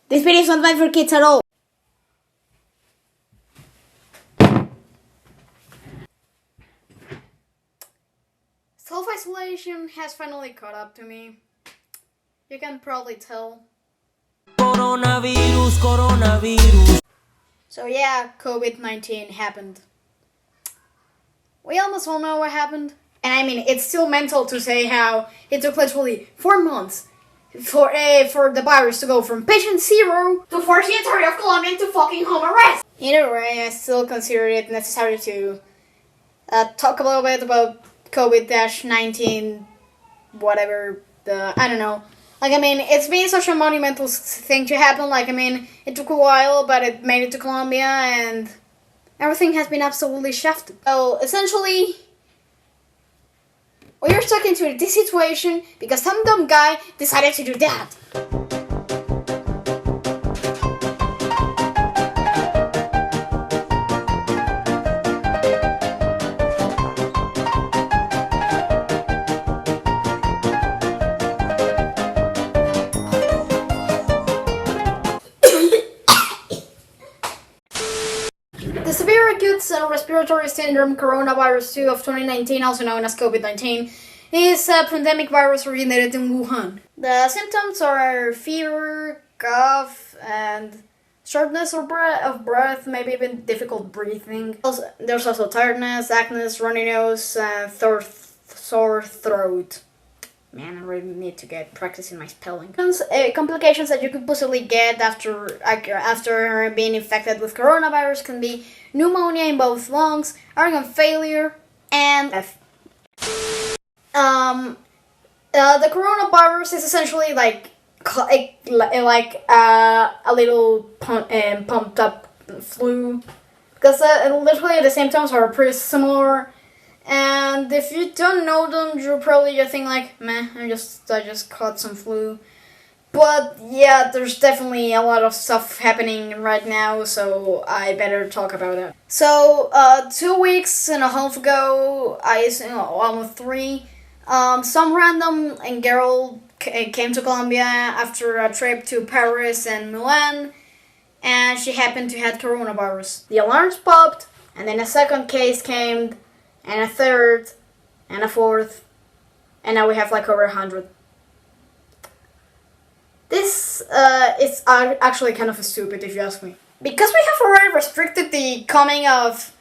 This video is not meant for kids at all. Self-isolation has finally caught up to me. You can probably tell. Coronavirus. So yeah, COVID-19 happened. We almost all know what happened. And I mean, it's still mental to say how it took literally 4 months for the virus to go from patient 0 to force the entirety of Colombia into fucking home arrest. Either way, I still consider it necessary to talk a little bit about COVID-19, whatever, I don't know. Like, I mean, it's been such a monumental thing to happen. Like, I mean, it took a while, but it made it to Colombia, and everything has been absolutely shafted. So, essentially, we are stuck into this situation because some dumb guy decided to do that. The severe acute respiratory syndrome coronavirus 2 of 2019, also known as COVID-19, is a pandemic virus originated in Wuhan. The symptoms are fever, cough, and shortness of breath, maybe even difficult breathing. There's also tiredness, acne, runny nose, and sore throat. Man, I really need to get practicing my spelling. Complications that you could possibly get after being infected with coronavirus can be pneumonia in both lungs, organ failure, and death. The coronavirus is essentially like a little pumped up flu, because literally the symptoms are pretty similar. And if you don't know them, you'll probably just think like, meh, I just caught some flu. But yeah, there's definitely a lot of stuff happening right now, so I better talk about it. So, 2 weeks and a half ago, almost 3, some random girl came to Colombia after a trip to Paris and Milan, and she happened to have coronavirus. The alarms popped, and then a second case came, and a third, and a fourth, and now we have like over 100. This is actually kind of stupid if you ask me. Because we have already restricted the coming of,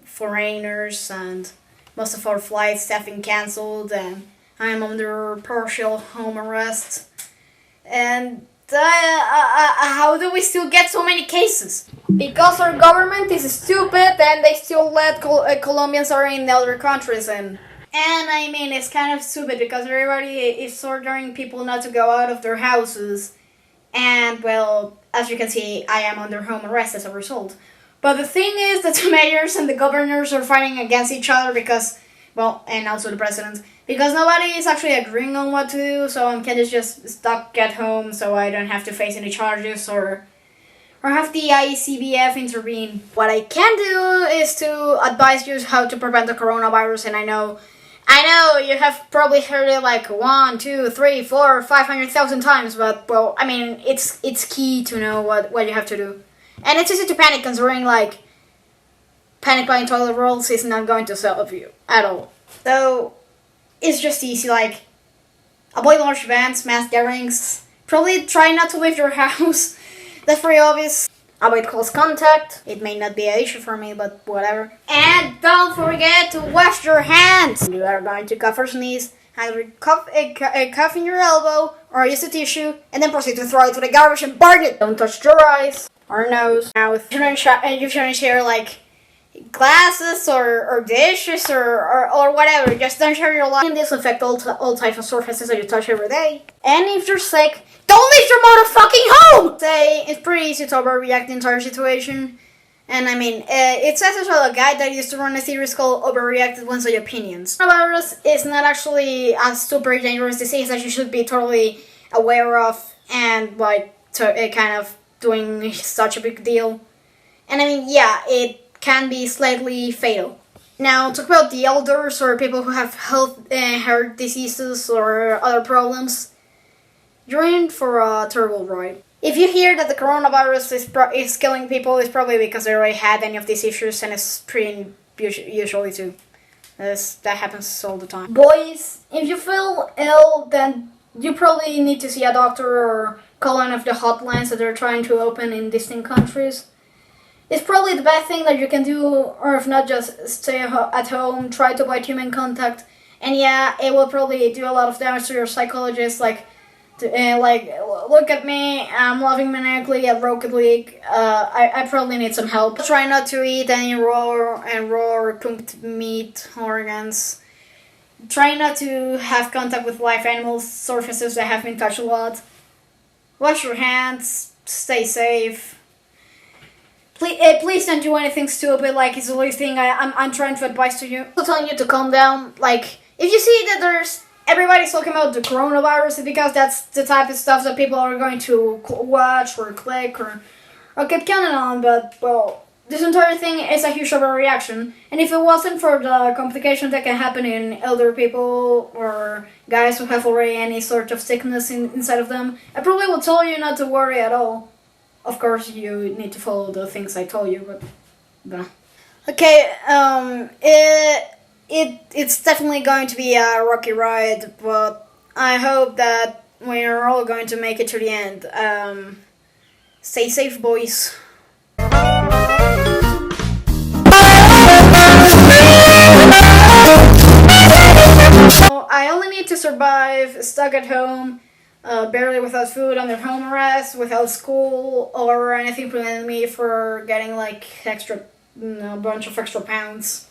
foreigners, and most of our flights have been cancelled, and I am under partial home arrest. And how do we still get so many cases? Because our government is stupid and they still let Colombians are in other countries in. And I mean, it's kind of stupid because everybody is ordering people not to go out of their houses. And well, as you can see, I am under home arrest as a result. But the thing is that the mayors and the governors are fighting against each other because, well, and also the presidents, because nobody is actually agreeing on what to do, so I'm kind of just stuck at home so I don't have to face any charges or have the ICBF intervene. What I can do is to advise you how to prevent the coronavirus, and I know you have probably heard it like 1, 2, 3, 4, 500,000 times, but well, I mean, it's key to know what you have to do. And it's easy to panic considering like panic buying toilet rolls is not going to solve you at all. So it's just easy, like avoid large events, mass gatherings, probably try not to leave your house. That's pretty obvious. Avoid close contact. It may not be an issue for me, but whatever. And don't forget to wash your hands. You are going to cough or sneeze, either cuff in your elbow or use a tissue, and then proceed to throw it to the garbage and burn it. Don't touch your eyes or nose, mouth. You shouldn't share like glasses or dishes or whatever. Just don't share your life. And disinfect all types of surfaces that you touch every day. And if you're sick, don't leave your motherfucking home! It's pretty easy to overreact the entire situation. And I mean, it says as well a guy that used to run a series called Overreacted Wednesday Opinions. Coronavirus is not actually a super dangerous disease that you should be totally aware of and like kind of doing such a big deal. And I mean, yeah, it can be slightly fatal. Now, talk about the elders or people who have heart diseases or other problems. you're in for a terrible ride. If you hear that the coronavirus is killing people, it's probably because they already had any of these issues, and it's pretty usually too. That happens all the time. Boys, if you feel ill, then you probably need to see a doctor or call one of the hotlines that they're trying to open in distinct countries. It's probably the best thing that you can do, or if not, just stay at home, try to avoid human contact. And yeah, it will probably do a lot of damage to your psychologist, like, look at me, I'm loving maniacally at Rocket League, I probably need some help. Try not to eat any raw or cooked meat, organs. Try not to have contact with live animals, surfaces that have been touched a lot. Wash your hands, stay safe. Please don't do anything stupid, like it's the only thing I'm trying to advise to you. I'm telling you to calm down, like, if you see that everybody's talking about the coronavirus, it's because that's the type of stuff that people are going to watch or click or keep counting on, but, well, this entire thing is a huge overreaction, and if it wasn't for the complications that can happen in elder people or guys who have already any sort of sickness inside of them, I probably would tell you not to worry at all. Of course, you need to follow the things I told you, but... Okay, it's definitely going to be a rocky ride, but I hope that we're all going to make it to the end. Stay safe, boys. I only need to survive, stuck at home, barely without food, under home arrest, without school, or anything preventing me for getting like a bunch of extra pounds.